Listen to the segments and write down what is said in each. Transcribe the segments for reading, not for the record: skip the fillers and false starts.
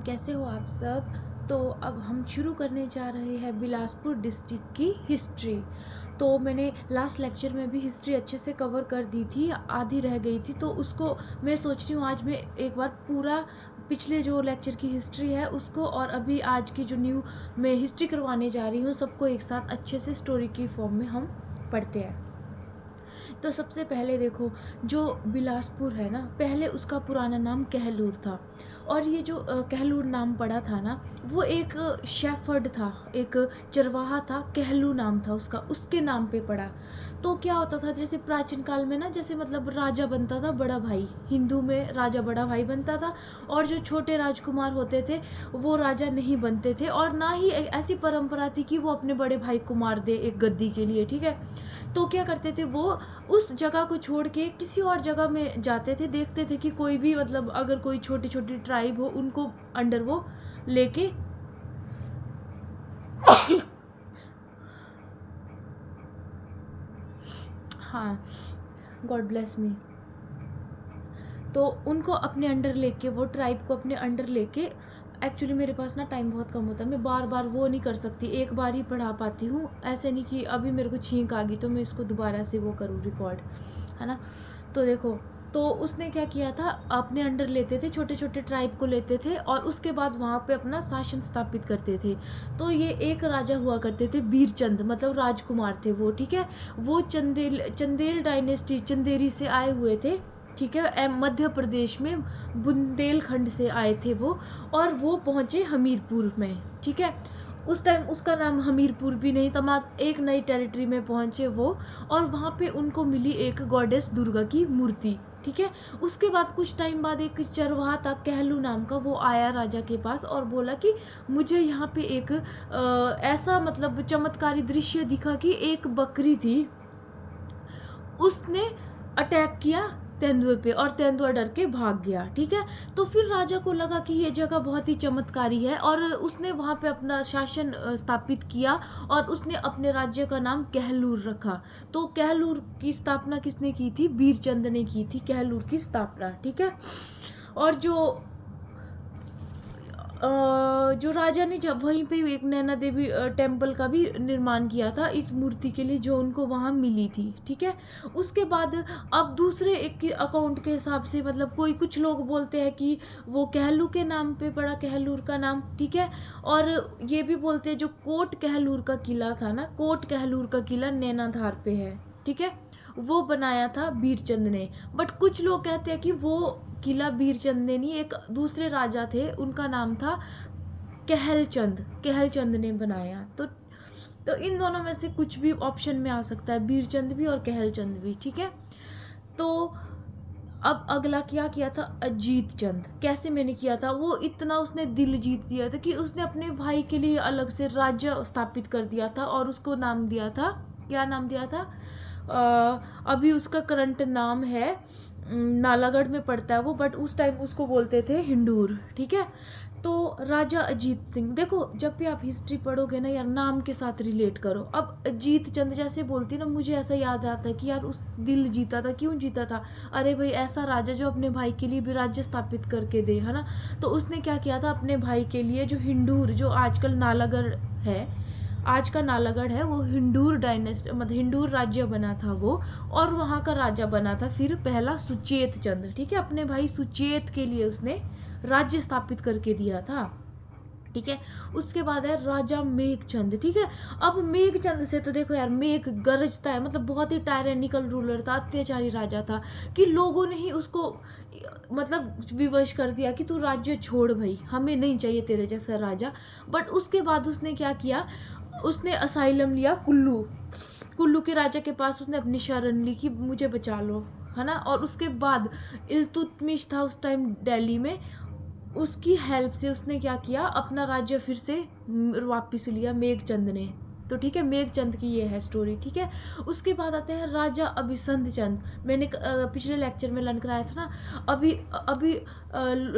कैसे हो आप सब। तो अब हम शुरू करने जा रहे हैं बिलासपुर डिस्ट्रिक्ट की हिस्ट्री। तो मैंने लास्ट लेक्चर में भी हिस्ट्री अच्छे से कवर कर दी थी, आधी रह गई थी, तो उसको मैं सोच रही हूँ आज मैं एक बार पूरा पिछले जो लेक्चर की हिस्ट्री है उसको और अभी आज की जो न्यू मैं हिस्ट्री करवाने जा रही हूँ सबको एक साथ अच्छे से स्टोरी की फॉर्म में हम पढ़ते हैं। तो सबसे पहले देखो, जो बिलासपुर है ना, पहले उसका पुराना नाम कहलूर था। और ये जो कहलूर नाम पड़ा था ना, वो एक शेफर्ड था, एक चरवाहा था, कहलू नाम था उसका, उसके नाम पे पड़ा। तो क्या होता था, जैसे प्राचीन काल में ना, जैसे मतलब राजा बनता था बड़ा भाई, हिंदू में राजा बड़ा भाई बनता था, और जो छोटे राजकुमार होते थे वो राजा नहीं बनते थे, और ना ही ऐसी परंपरा थी कि वो अपने बड़े भाई को मार दे एक गद्दी के लिए, ठीक है। तो क्या करते थे वो, उस जगह को छोड़ के किसी और जगह में जाते थे, देखते थे कि कोई भी मतलब अगर कोई छोटी छोटी ट्राइब हो उनको अंडर वो लेके हाँ, गॉड ब्लेस मी। तो उनको अपने अंडर लेके, वो ट्राइब को अपने अंडर लेके, एक्चुअली मेरे पास ना टाइम बहुत कम होता है, मैं बार बार वो नहीं कर सकती, एक बार ही पढ़ा पाती हूँ, ऐसे नहीं कि अभी मेरे को छींक आ गई तो मैं इसको दोबारा से वो करूँ रिकॉर्ड, है ना। तो देखो, तो उसने क्या किया था, अपने अंडर लेते थे, छोटे छोटे ट्राइब को लेते थे और उसके बाद वहाँ पे अपना शासन स्थापित करते थे। तो ये एक राजा हुआ करते थे, बीरचंद, मतलब राजकुमार थे वो, ठीक है। वो चंदेल डायनेस्टी, चंदेरी से आए हुए थे, ठीक है। मध्य प्रदेश में बुंदेलखंड से आए थे वो, और वो पहुँचे हमीरपुर में, ठीक है। उस टाइम उसका नाम हमीरपुर भी नहीं था, एक नई टेरिटरी में पहुँचे वो, और वहाँ पे उनको मिली एक गॉडेस दुर्गा की मूर्ति, ठीक है। उसके बाद कुछ टाइम बाद एक चरवाहा था कहलू नाम का, वो आया राजा के पास और बोला कि मुझे यहाँ पे एक ऐसा मतलब चमत्कारी दृश्य दिखा कि एक बकरी थी, उसने अटैक किया तेंदुए पे और तेंदुआ डर के भाग गया, ठीक है। तो फिर राजा को लगा कि ये जगह बहुत ही चमत्कारी है और उसने वहाँ पे अपना शासन स्थापित किया और उसने अपने राज्य का नाम कहलूर रखा। तो कहलूर की स्थापना किसने की थी? बीरचंद ने की थी कहलूर की स्थापना, ठीक है। और जो राजा ने जब वहीं पे एक नैना देवी टेम्पल का भी निर्माण किया था इस मूर्ति के लिए, जो उनको वहाँ मिली थी, ठीक है। उसके बाद अब दूसरे एक अकाउंट के हिसाब से, मतलब कुछ लोग बोलते हैं कि वो कहलू के नाम पे पड़ा, कहलूर का नाम, ठीक है। और ये भी बोलते हैं जो कोट कहलूर का किला था ना, कोट कहलूर का किला नैनाधार पे है, ठीक है, वो बनाया था बीरचंद ने। बट कुछ लोग कहते हैं कि वो किला बीरचंद ने नहीं, एक दूसरे राजा थे, उनका नाम था कहलचंद, कहलचंद ने बनाया। तो इन दोनों में से कुछ भी ऑप्शन में आ सकता है, बीरचंद भी और कहलचंद भी, ठीक है। तो अब अगला क्या किया था? अजीत चंद। कैसे मैंने किया था? वो इतना उसने दिल जीत दिया था कि उसने अपने भाई के लिए अलग से राज्य स्थापित कर दिया था और उसको नाम दिया था, क्या नाम दिया था? अभी उसका करंट नाम है, नालागढ़ में पड़ता है वो, बट उस टाइम उसको बोलते थे हिंडूर, ठीक है। तो राजा अजीत सिंह, देखो जब भी आप हिस्ट्री पढ़ोगे ना यार, नाम के साथ रिलेट करो। अब अजीत चंद जैसे बोलती ना, मुझे ऐसा याद आता है कि यार उस दिल जीता था, क्यों जीता था? अरे भाई, ऐसा राजा जो अपने भाई के लिए भी राज्य स्थापित करके दे, है ना। तो उसने क्या किया था अपने भाई के लिए, जो हिंडूर, जो आजकल नालागढ़ है, आज का नालागढ़ है, वो हिंडूर डायनेस्टी, मतलब हिंडूर राज्य बना था वो, और वहाँ का राजा बना था फिर पहला सुचेत चंद, ठीक है। अपने भाई सुचेत के लिए उसने राज्य स्थापित करके दिया था, ठीक है। उसके बाद है राजा मेघचंद, ठीक है। अब मेघचंद से तो देखो यार, मेघ गरजता है, मतलब बहुत ही टायरेनिकल रूलर था, अत्याचारी राजा था, कि लोगों ने ही उसको मतलब विवश कर दिया कि तू राज्य छोड़ भाई, हमें नहीं चाहिए तेरे जैसा राजा। बट उसके बाद उसने क्या किया, उसने असाइलम लिया कुल्लू के राजा के पास, उसने अपनी शरण ली कि मुझे बचा लो, है ना। और उसके बाद इल्तुतमिश था उस टाइम दिल्ली में, उसकी हेल्प से उसने क्या किया, अपना राज्य फिर से वापस लिया मेघचंद ने। तो ठीक है, मेघचंद की ये है स्टोरी, ठीक है। उसके बाद आते हैं राजा अभिसंध चंद। मैंने पिछले लेक्चर में लर्न कराया था ना, अभी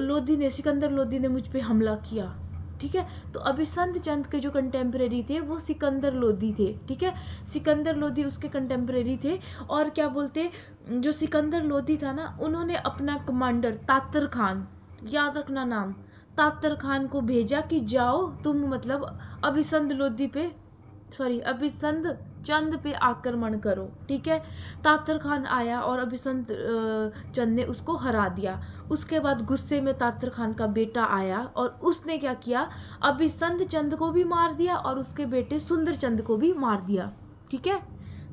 लोधी ने, सिकंदर लोधी ने मुझ पे हमला किया, ठीक है। तो अभिसंध चंद के जो कंटेम्प्रेरी थे वो सिकंदर लोधी थे, ठीक है। सिकंदर लोधी उसके कंटेम्प्रेरी थे। और क्या बोलते, जो सिकंदर लोधी था ना, उन्होंने अपना कमांडर तातर खान, याद रखना नाम, तातर खान को भेजा कि जाओ तुम मतलब अभिसंध लोधी पे अभिसंध चंद पे आक्रमण करो, ठीक है। तातर खान आया और अभिसंध चंद ने उसको हरा दिया। उसके बाद गुस्से में तातर खान का बेटा आया और उसने क्या किया, अभिसंध चंद को भी मार दिया और उसके बेटे सुंदर चंद को भी मार दिया, ठीक है।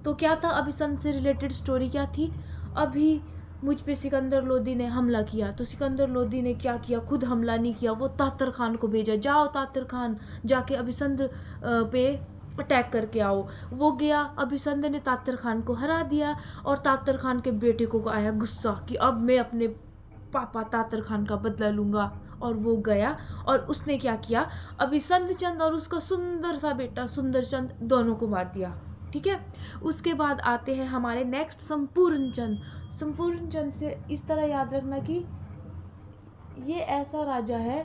तो क्या था अभिसंध से रिलेटेड स्टोरी, क्या थी, अभी मुझ पे सिकंदर लोदी ने हमला किया, तो सिकंदर लोदी ने क्या किया, खुद हमला नहीं किया, वो तातर खान को भेजा, जाओ तातर खान जाके अभिसंध पे अटैक करके आओ। वो गया, अभिसंध ने तातर खान को हरा दिया और तातर खान के बेटे को आया गुस्सा कि अब मैं अपने पापा तातर खान का बदला लूँगा, और वो गया और उसने क्या किया, अभिसंध चंद और उसका सुंदर सा बेटा सुंदर चंद दोनों को मार दिया, ठीक है। उसके बाद आते हैं हमारे नेक्स्ट संपूर्ण चंद। संपूर्ण चंद से इस तरह याद रखना कि ये ऐसा राजा है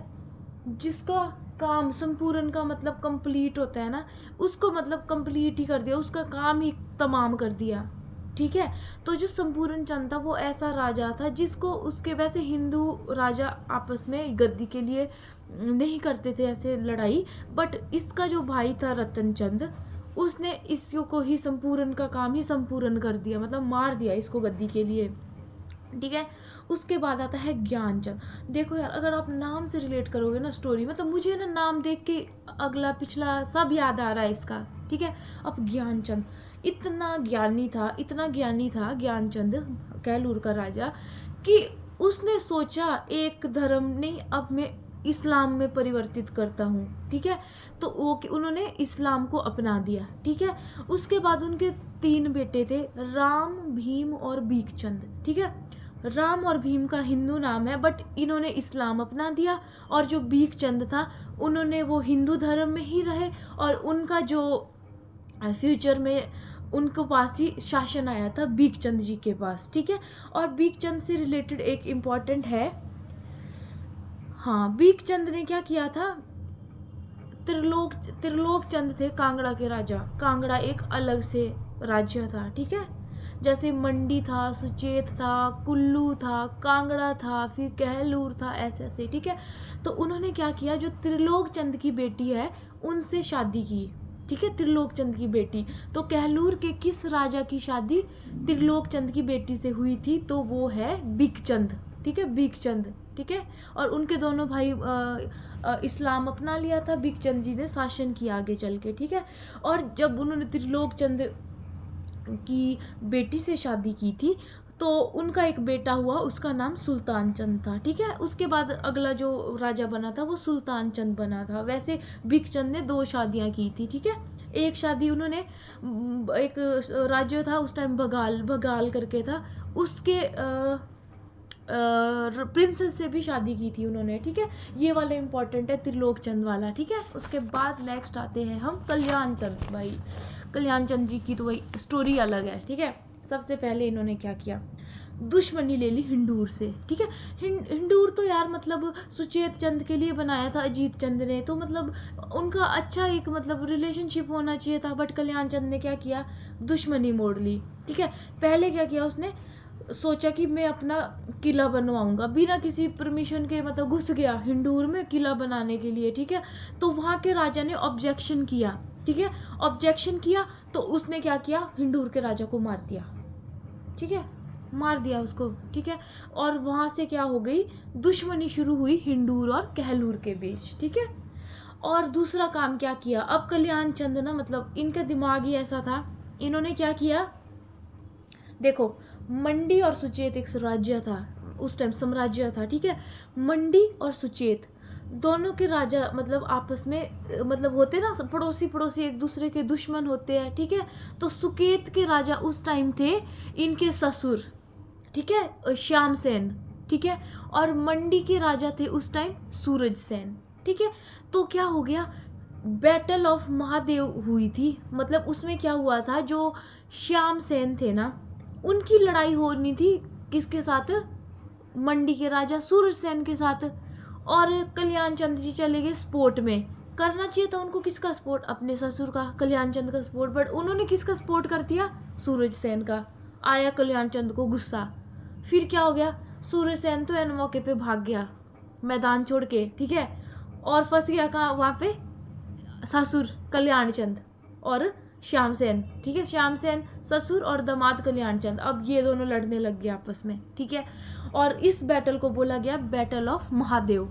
जिसका काम, संपूर्ण का मतलब कंप्लीट होता है ना, उसको मतलब कंप्लीट ही कर दिया, उसका काम ही तमाम कर दिया, ठीक है। तो जो संपूर्ण चंद था वो ऐसा राजा था जिसको उसके, वैसे हिंदू राजा आपस में गद्दी के लिए नहीं करते थे ऐसे लड़ाई, बट इसका जो भाई था रतन चंद, उसने इसको ही संपूर्ण का काम ही संपूर्ण कर दिया, मतलब मार दिया इसको गद्दी के लिए, ठीक है। उसके बाद आता है ज्ञानचंद। देखो यार, अगर आप नाम से रिलेट करोगे ना स्टोरी, मतलब मुझे ना नाम देख के अगला पिछला सब याद आ रहा है इसका, ठीक है। अब ज्ञानचंद इतना ज्ञानी था ज्ञानचंद कहलूर का राजा, कि उसने सोचा एक धर्म नहीं, अब मैं इस्लाम में परिवर्तित करता हूँ, ठीक है। तो वो उन्होंने इस्लाम को अपना दिया, ठीक है। उसके बाद उनके 3 बेटे थे, राम, भीम और भीखचंद, ठीक है। राम और भीम का हिंदू नाम है, बट इन्होंने इस्लाम अपना दिया, और जो भीखचंद था उन्होंने वो हिंदू धर्म में ही रहे, और उनका जो फ्यूचर में उनको पास ही शासन आया था भीखचंद जी के पास, ठीक है। और भीखचंद से रिलेटेड एक इम्पॉर्टेंट है, हाँ, भीखचंद ने क्या किया था, त्रिलोक चंद थे कांगड़ा के राजा। कांगड़ा एक अलग से राज्य था, ठीक है। जैसे मंडी था, सुचेत था, कुल्लू था, कांगड़ा था, फिर कहलूर था, ऐसे ऐसे, ठीक है। तो उन्होंने क्या किया, जो त्रिलोक चंद की बेटी है उनसे शादी की, ठीक है, त्रिलोक चंद की बेटी। तो कहलूर के किस राजा की शादी त्रिलोक चंद की बेटी से हुई थी, तो वो है भीखचंद, ठीक है, भीखचंद, ठीक है। और उनके दोनों भाई इस्लाम अपना लिया था, भीखचंद जी ने शासन किया आगे चल के, ठीक है। और जब उन्होंने त्रिलोक चंद की बेटी से शादी की थी, तो उनका एक बेटा हुआ, उसका नाम सुल्तान चंद था, ठीक है। उसके बाद अगला जो राजा बना था वो सुल्तान चंद बना था। वैसे भीखचंद ने 2 शादियां की थी, ठीक है। एक शादी उन्होंने, एक राज्य था उस टाइम बगाल करके था, उसके प्रिंसेस से भी शादी की थी उन्होंने, ठीक है। ये वाला इंपॉर्टेंट है, त्रिलोक चंद वाला, ठीक है। उसके बाद नेक्स्ट आते हैं हम कल्याण चंद। भाई कल्याण चंद जी की तो वही स्टोरी अलग है, ठीक है। सबसे पहले इन्होंने क्या किया, दुश्मनी ले ली हिंदूर से, ठीक है। हिंदूर तो यार मतलब सुचेत चंद के लिए बनाया था अजीत चंद ने, तो मतलब उनका अच्छा एक मतलब रिलेशनशिप होना चाहिए था, बट कल्याण चंद ने क्या किया, दुश्मनी मोड़ ली, ठीक है। पहले क्या किया, उसने सोचा कि मैं अपना किला बनवाऊंगा, बिना किसी परमिशन के मतलब घुस गया हिंदूर में किला बनाने के लिए, ठीक है। तो वहाँ के राजा ने ऑब्जेक्शन किया, ठीक है। ऑब्जेक्शन किया तो उसने क्या किया, हिंदूर के राजा को मार दिया, ठीक है, मार दिया उसको, ठीक है। और वहाँ से क्या हो गई, दुश्मनी शुरू हुई हिंदूर और कहलूर के बीच, ठीक है। और दूसरा काम क्या किया, अब कल्याण चंद ना मतलब इनका दिमाग ही ऐसा था, इन्होंने क्या किया, देखो मंडी और सुचेत एक राज्य था उस टाइम, साम्राज्य था, ठीक है। मंडी और सुचेत दोनों के राजा मतलब आपस में मतलब होते ना, पड़ोसी पड़ोसी एक दूसरे के दुश्मन होते हैं, ठीक है। तो सुकेत के राजा उस टाइम थे इनके ससुर, ठीक है, श्याम सेन, ठीक है। और मंडी के राजा थे उस टाइम सूरज सेन, ठीक है। तो क्या हो गया, बैटल ऑफ महादेव हुई थी, मतलब उसमें क्या हुआ था, जो श्याम सेन थे ना उनकी लड़ाई होनी थी किसके साथ, मंडी के राजा सूरज सेन के साथ। और कल्याण चंद जी चले गए स्पोर्ट में, करना चाहिए था उनको किसका सपोर्ट, अपने ससुर का कल्याण चंद का सपोर्ट, बट उन्होंने किसका सपोर्ट कर दिया, सूरज सेन का। आया कल्याण चंद को गुस्सा, फिर क्या हो गया, सूरज सेन तो एन मौके पे भाग गया, मैदान छोड़ के, ठीक है, और फंस गया कहाँ, वहाँ पे ससुर कल्याण चंद और श्यामसेन, ठीक है, श्यामसेन ससुर और दामाद कल्याण चंद, अब ये दोनों लड़ने लग गए आपस में, ठीक है। और इस बैटल को बोला गया बैटल ऑफ महादेव,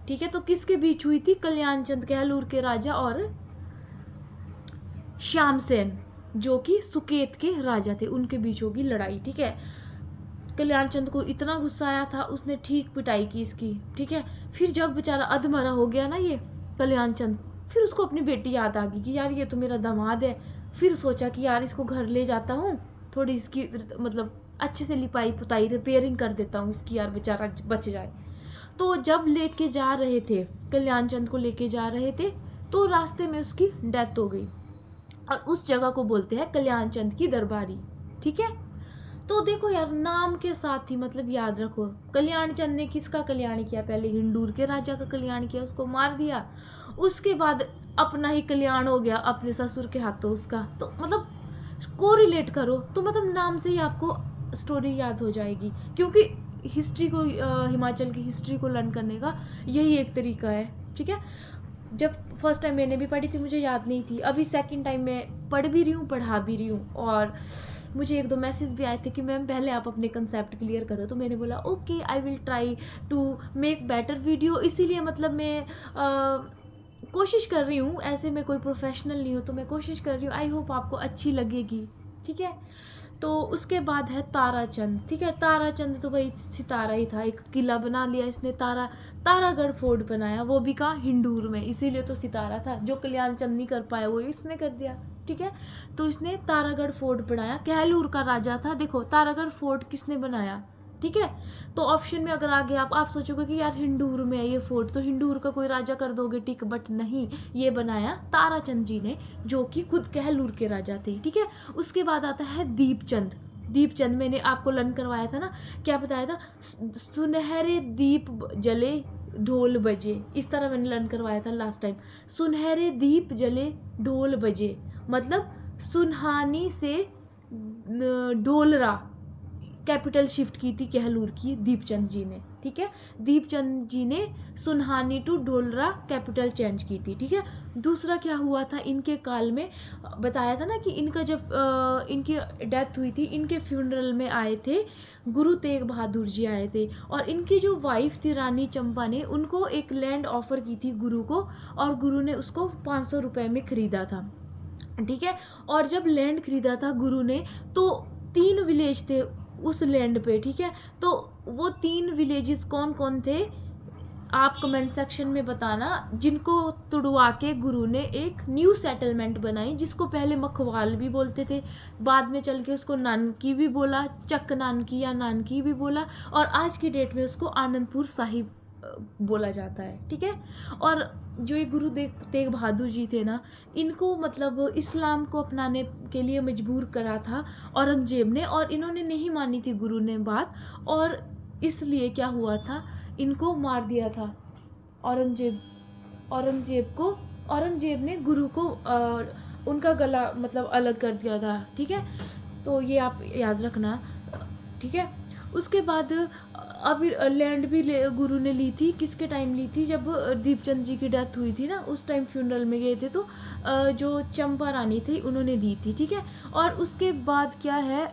ठीक है। तो किसके बीच हुई थी, कल्याण चंद कहलूर के राजा और श्यामसेन जो कि सुकेत के राजा थे, उनके बीच होगी लड़ाई, ठीक है। कल्याण चंद को इतना गुस्सा आया था, उसने ठीक पिटाई की इसकी, ठीक है। फिर जब बेचारा अधमरा हो गया ना ये कल्याण चंद, फिर उसको अपनी बेटी याद आ गई कि यार ये तो मेरा दामाद है। फिर सोचा कि यार इसको घर ले जाता हूँ, थोड़ी इसकी मतलब अच्छे से लिपाई पुताई रिपेयरिंग कर देता हूँ इसकी, यार बेचारा बच जाए। तो जब लेके जा रहे थे, कल्याण चंद को लेके जा रहे थे, तो रास्ते में उसकी डेथ हो गई, और उस जगह को बोलते हैं कल्याण चंद की दरबारी, ठीक है। तो देखो यार, नाम के साथ ही मतलब याद रखो, कल्याण चंद ने किसका कल्याण किया, पहले हिंदूर के राजा का कल्याण किया, उसको मार दिया, उसके बाद अपना ही कल्याण हो गया अपने ससुर के हाथों उसका। तो मतलब को रिलेट करो तो मतलब नाम से ही आपको स्टोरी याद हो जाएगी, क्योंकि हिस्ट्री को हिमाचल की हिस्ट्री को लर्न करने का यही एक तरीका है, ठीक है। जब फर्स्ट टाइम मैंने भी पढ़ी थी मुझे याद नहीं थी, अभी सेकंड टाइम मैं पढ़ भी रही हूँ, पढ़ा भी रही हूँ, और मुझे 1-2 मैसेज भी आए थे कि मैम पहले आप अपने कंसेप्ट क्लियर करो। तो मैंने बोला okay, I will try to make better video. इसीलिए मतलब मैं कोशिश कर रही हूँ, ऐसे मैं कोई प्रोफेशनल नहीं हूँ, तो मैं कोशिश कर रही हूँ, आई होप आपको अच्छी लगेगी, ठीक है। तो उसके बाद है ताराचंद, ठीक है। ताराचंद तो भाई सितारा ही था, एक किला बना लिया इसने, तारागढ़ फोर्ट बनाया, वो भी कहाँ, हिंडूर में, इसीलिए तो सितारा था। जो कल्याण चंद नहीं कर पाया वो इसने कर दिया, ठीक है। तो इसने तारागढ़ फोर्ट बनाया, कहलूर का राजा था। देखो तारागढ़ फोर्ट किसने बनाया, ठीक है। तो ऑप्शन में अगर आगे आप सोचोगे कि यार हिंडूर में है ये फोर्ट, तो हिंडूर का कोई राजा कर दोगे टिक, बट नहीं, ये बनाया ताराचंद जी ने, जो कि खुद कहलूर के राजा थे, ठीक है। उसके बाद आता है दीपचंद। दीपचंद मैंने आपको लर्न करवाया था ना, क्या बताया था, सुनहरे दीप जले ढोल बजे, इस तरह मैंने लर्न करवाया था लास्ट टाइम। सुनहरे दीप जले ढोल बजे मतलब सुनहानी से ढोलरा कैपिटल शिफ्ट की थी कहलूर की दीपचंद जी ने, ठीक है। दीपचंद जी ने सुनहानी टू ढोलरा कैपिटल चेंज की थी, ठीक है। दूसरा क्या हुआ था इनके काल में, बताया था ना कि इनका जब इनकी डेथ हुई थी, इनके फ्यूनरल में आए थे गुरु तेग बहादुर जी आए थे, और इनकी जो वाइफ थी रानी चंपा ने उनको एक लैंड ऑफर की थी गुरु को, और गुरु ने उसको 500 रुपये में ख़रीदा था, ठीक है। और जब लैंड खरीदा था गुरु ने, तो 3 विलेज थे उस लैंड पे, ठीक है। तो वो 3 विलेजेस कौन कौन थे आप कमेंट सेक्शन में बताना, जिनको तुड़वा के गुरु ने एक न्यू सेटलमेंट बनाई, जिसको पहले मखवाल भी बोलते थे, बाद में चल के उसको नानकी भी बोला, चक नानकी या नानकी भी बोला, और आज की डेट में उसको आनंदपुर साहिब बोला जाता है, ठीक है। और जो ये गुरु तेग बहादुर जी थे ना, इनको मतलब इस्लाम को अपनाने के लिए मजबूर करा था औरंगजेब ने, और इन्होंने नहीं मानी थी गुरु ने बात, और इसलिए क्या हुआ था, इनको मार दिया था औरंगजेब ने गुरु को उनका गला मतलब अलग कर दिया था, ठीक है। तो ये आप याद रखना, ठीक है। उसके बाद अब लैंड भी गुरु ने ली थी, किसके टाइम ली थी, जब दीपचंद जी की डेथ हुई थी ना, उस टाइम फ्यूनरल में गए थे, तो जो चंपा रानी थी उन्होंने दी थी, ठीक है। और उसके बाद क्या है,